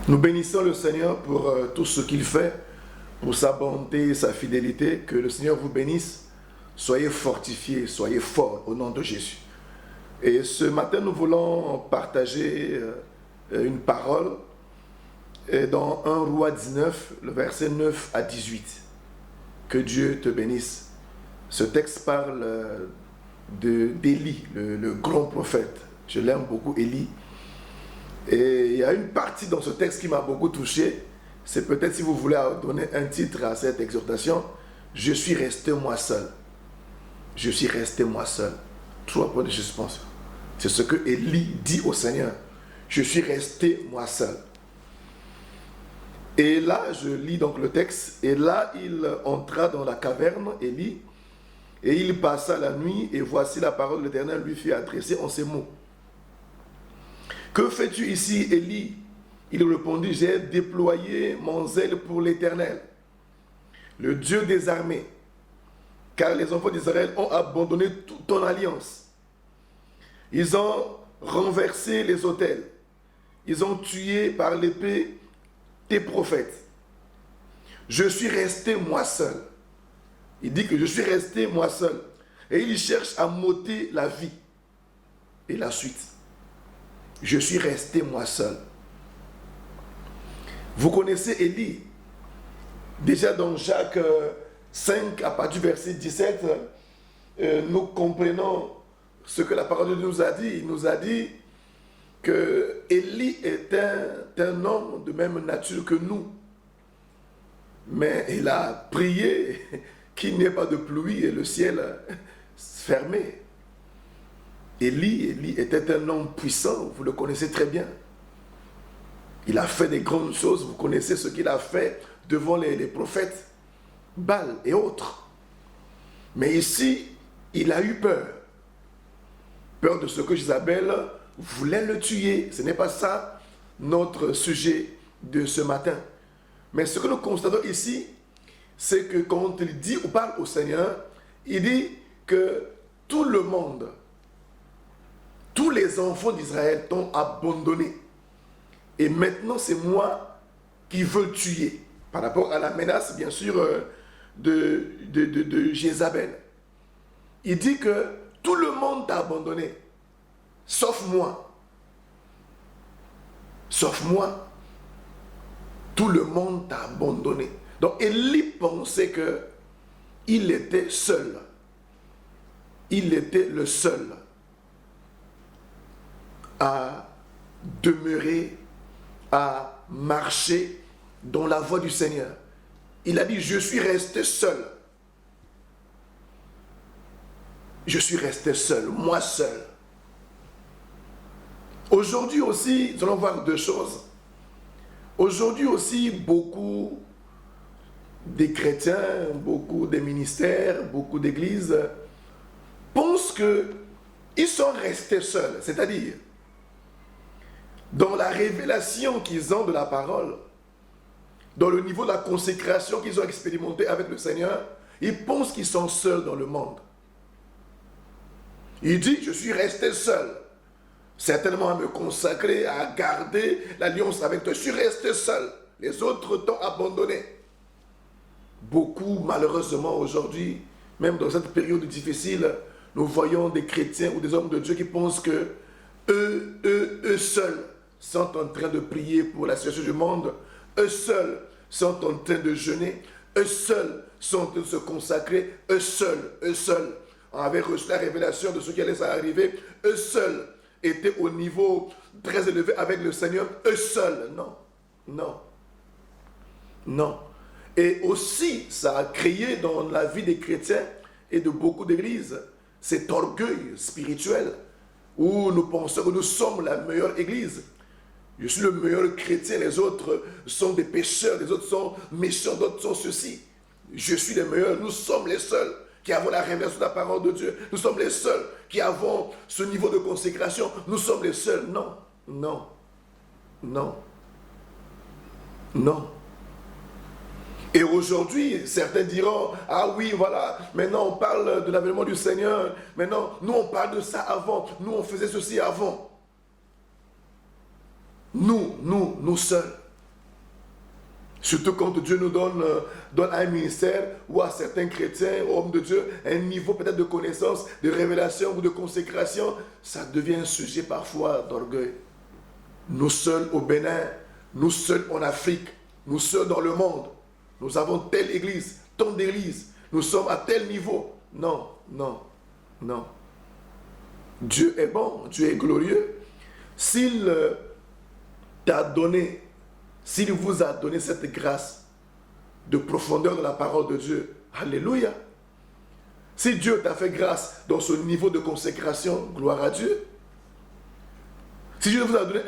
Nous bénissons le Seigneur pour tout ce qu'il fait, pour sa bonté et sa fidélité. Que le Seigneur vous bénisse. Soyez fortifiés, soyez forts au nom de Jésus. Et ce matin, nous voulons partager une parole dans 1 Roi 19, le verset 9 à 18. Que Dieu te bénisse. Ce texte parle d'Élie, le grand prophète. Je l'aime beaucoup, Élie. Et il y a une partie dans ce texte qui m'a beaucoup touché. C'est peut-être, si vous voulez donner un titre à cette exhortation, « Je suis resté moi seul ». Je suis resté moi seul. 3 points de suspension. C'est ce que Élie dit au Seigneur. Je suis resté moi seul. Et là, je lis donc le texte. Et là, il entra dans la caverne, Élie, et il passa la nuit, et voici la parole de l'Éternel lui fut adressée en ces mots. Que fais-tu ici, Élie? Il répondit, j'ai déployé mon zèle pour l'Éternel, le Dieu des armées, car les enfants d'Israël ont abandonné toute ton alliance. Ils ont renversé les autels. Ils ont tué par l'épée tes prophètes. Je suis resté moi seul. Il dit que je suis resté moi seul. Et il cherche à m'ôter la vie. Et la suite. Je suis resté moi seul. Vous connaissez Élie. Déjà dans Jacques 5, à partir du verset 17, nous comprenons ce que la parole de Dieu nous a dit. Il nous a dit que Élie est un homme de même nature que nous. Mais il a prié qu'il n'y ait pas de pluie et le ciel fermé. Élie était un homme puissant, vous le connaissez très bien. Il a fait des grandes choses, vous connaissez ce qu'il a fait devant les prophètes, Baal et autres. Mais ici, il a eu peur. Peur de ce que Jézabel voulait le tuer. Ce n'est pas ça notre sujet de ce matin. Mais ce que nous constatons ici, c'est que quand il dit ou parle au Seigneur, il dit que tout le monde, tous les enfants d'Israël t'ont abandonné. Et maintenant, c'est moi qui veux le tuer. Par rapport à la menace, bien sûr, de Jézabel. Il dit que tout le monde t'a abandonné, sauf moi. Sauf moi. Tout le monde t'a abandonné. Donc, Élie pensait qu'il était seul. Il était le seul à demeurer, à marcher dans la voie du Seigneur. Il a dit, je suis resté seul. Je suis resté seul, moi seul. Aujourd'hui aussi, nous allons voir deux choses. Aujourd'hui aussi, beaucoup des chrétiens, beaucoup des ministères, beaucoup d'églises pensent qu'ils sont restés seuls. C'est-à-dire, dans la révélation qu'ils ont de la parole, dans le niveau de la consécration qu'ils ont expérimenté avec le Seigneur, ils pensent qu'ils sont seuls dans le monde. Il dit, je suis resté seul. Certainement à me consacrer, à garder l'alliance avec toi. Je suis resté seul. Les autres t'ont abandonné. Beaucoup, malheureusement, aujourd'hui, même dans cette période difficile, nous voyons des chrétiens ou des hommes de Dieu qui pensent que eux seuls sont en train de prier pour la situation du monde. Eux seuls sont en train de jeûner. Eux seuls sont en train de se consacrer. Eux seuls avaient reçu la révélation de ce qui allait arriver. Eux seuls étaient au niveau très élevé avec le Seigneur. Eux seuls. Non. Et aussi, ça a créé dans la vie des chrétiens et de beaucoup d'églises cet orgueil spirituel où nous pensons que nous sommes la meilleure église. Je suis le meilleur chrétien, les autres sont des pécheurs, les autres sont méchants, d'autres sont ceci. Je suis le meilleur, nous sommes les seuls qui avons la révélation de la parole de Dieu. Nous sommes les seuls qui avons ce niveau de consécration. Nous sommes les seuls. Non. Et aujourd'hui, certains diront, ah oui, voilà, maintenant on parle de l'avènement du Seigneur. Maintenant, nous on parle de ça avant. Nous on faisait ceci avant. Nous seuls. Surtout quand Dieu nous donne un ministère ou à certains chrétiens, hommes de Dieu, un niveau peut-être de connaissance, de révélation ou de consécration, ça devient un sujet parfois d'orgueil. Nous seuls au Bénin, nous seuls en Afrique, nous seuls dans le monde, nous avons telle église, tant d'églises, nous sommes à tel niveau. Non, non, non. Dieu est bon, Dieu est glorieux. S'il t'a donné, s'il vous a donné cette grâce de profondeur de la parole de Dieu, alléluia. Si Dieu t'a fait grâce dans ce niveau de consécration, gloire à Dieu. Si Dieu vous a donné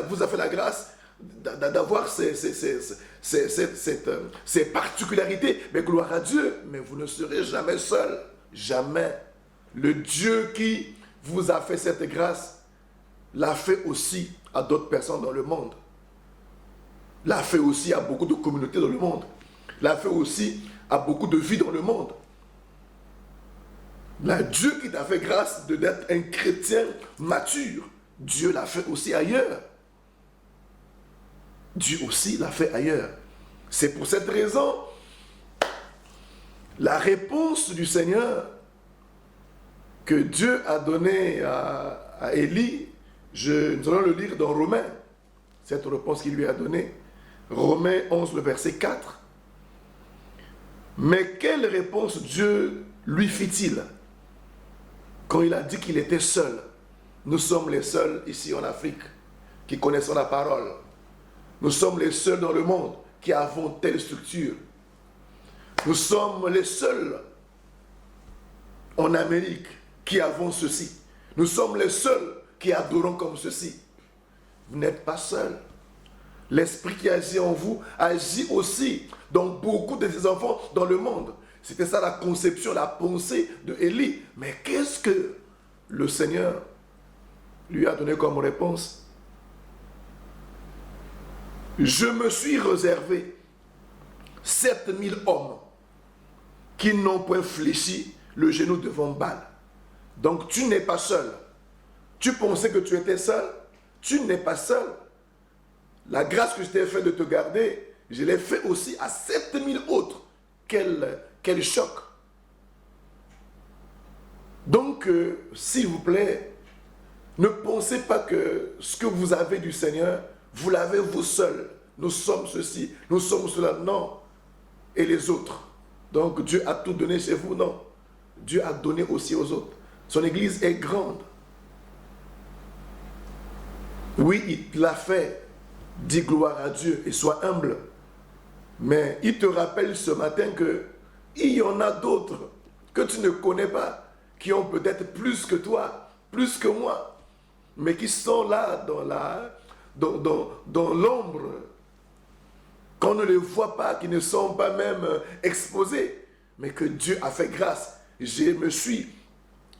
vous a fait la grâce d'avoir ces particularités, mais gloire à Dieu, mais vous ne serez jamais seul, jamais. Le Dieu qui vous a fait cette grâce l'a fait aussi à d'autres personnes dans le monde. L'a fait aussi à beaucoup de communautés dans le monde. L'a fait aussi à beaucoup de vies dans le monde. Dieu qui t'a fait grâce d'être un chrétien mature, Dieu l'a fait aussi ailleurs. Dieu aussi l'a fait ailleurs. C'est pour cette raison, la réponse du Seigneur que Dieu a donnée à Élie, nous allons le lire dans Romains, cette réponse qu'il lui a donnée. Romains 11, le verset 4. Mais quelle réponse Dieu lui fit-il quand il a dit qu'il était seul? Nous sommes les seuls ici en Afrique qui connaissons la parole. Nous sommes les seuls dans le monde qui avons telle structure. Nous sommes les seuls en Amérique qui avons ceci. Nous sommes les seuls qui adorons comme ceci. Vous n'êtes pas seuls. L'esprit qui agit en vous agit aussi dans beaucoup de ses enfants dans le monde. C'était ça la conception, la pensée de Élie. Mais qu'est-ce que le Seigneur lui a donné comme réponse? Je me suis réservé 7000 hommes qui n'ont point fléchi le genou devant Baal. Donc tu n'es pas seul. Tu pensais que tu étais seul? Tu n'es pas seul. La grâce que je t'ai fait de te garder, je l'ai fait aussi à 7000 autres. Quel choc. Donc, s'il vous plaît, ne pensez pas que ce que vous avez du Seigneur, vous l'avez vous seul. Nous sommes ceci, nous sommes cela. Non. Et les autres. Donc, Dieu a tout donné chez vous. Non. Dieu a donné aussi aux autres. Son église est grande. Oui, il l'a fait. Dis gloire à Dieu et sois humble. Mais il te rappelle ce matin qu'il y en a d'autres que tu ne connais pas, qui ont peut-être plus que toi, plus que moi, mais qui sont là dans l'ombre, qu'on ne les voit pas, qui ne sont pas même exposés, mais que Dieu a fait grâce. Je me suis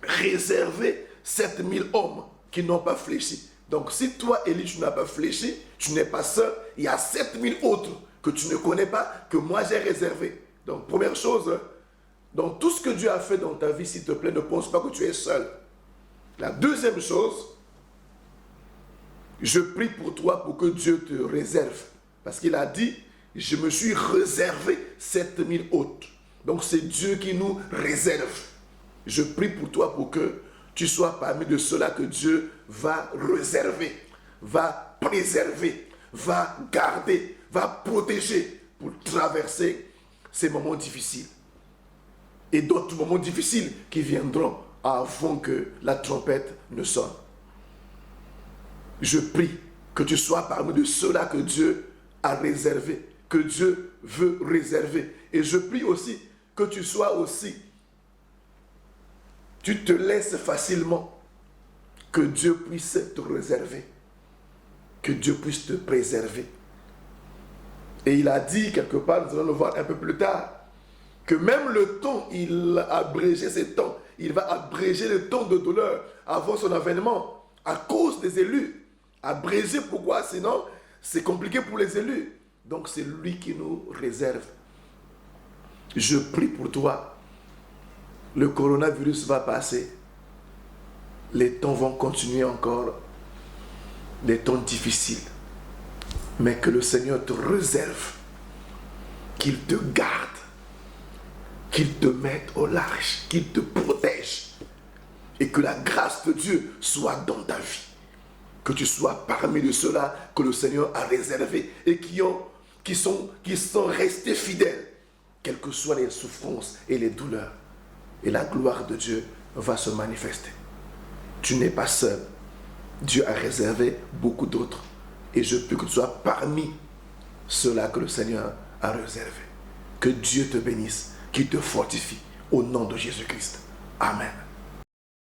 réservé 7000 hommes qui n'ont pas fléchi. Donc si toi, Élie, tu n'as pas fléchi, tu n'es pas seul, il y a 7000 autres que tu ne connais pas, que moi j'ai réservé. Donc première chose, dans tout ce que Dieu a fait dans ta vie, s'il te plaît, ne pense pas que tu es seul. La deuxième chose, je prie pour toi pour que Dieu te réserve. Parce qu'il a dit, je me suis réservé 7000 autres. Donc c'est Dieu qui nous réserve. Je prie pour toi pour que tu sois parmi de ceux-là que Dieu va réserver, va préserver, va garder, va protéger pour traverser ces moments difficiles. Et d'autres moments difficiles qui viendront avant que la trompette ne sonne. Je prie que tu sois parmi de ceux-là que Dieu a réservé, que Dieu veut réserver. Et je prie aussi que tu sois aussi, tu te laisses facilement, que Dieu puisse te réserver, que Dieu puisse te préserver. Et il a dit quelque part, nous allons le voir un peu plus tard, que même le temps, il a abrégé ces temps, il va abréger le temps de douleur avant son avènement, à cause des élus. Abrégé, pourquoi? Sinon, c'est compliqué pour les élus. Donc c'est lui qui nous réserve. Je prie pour toi. Le coronavirus va passer. Les temps vont continuer encore. Des temps difficiles. mais que le Seigneur te réserve, qu'il te garde, qu'il te mette au large, qu'il te protège, et que la grâce de Dieu soit dans ta vie. Que tu sois parmi de ceux-là que le Seigneur a réservés et qui sont restés fidèles, quelles que soient les souffrances et les douleurs. Et la gloire de Dieu va se manifester. Tu n'es pas seul. Dieu a réservé beaucoup d'autres. Et je peux que tu sois parmi ceux-là que le Seigneur a réservés. Que Dieu te bénisse, qu'il te fortifie. Au nom de Jésus-Christ. Amen.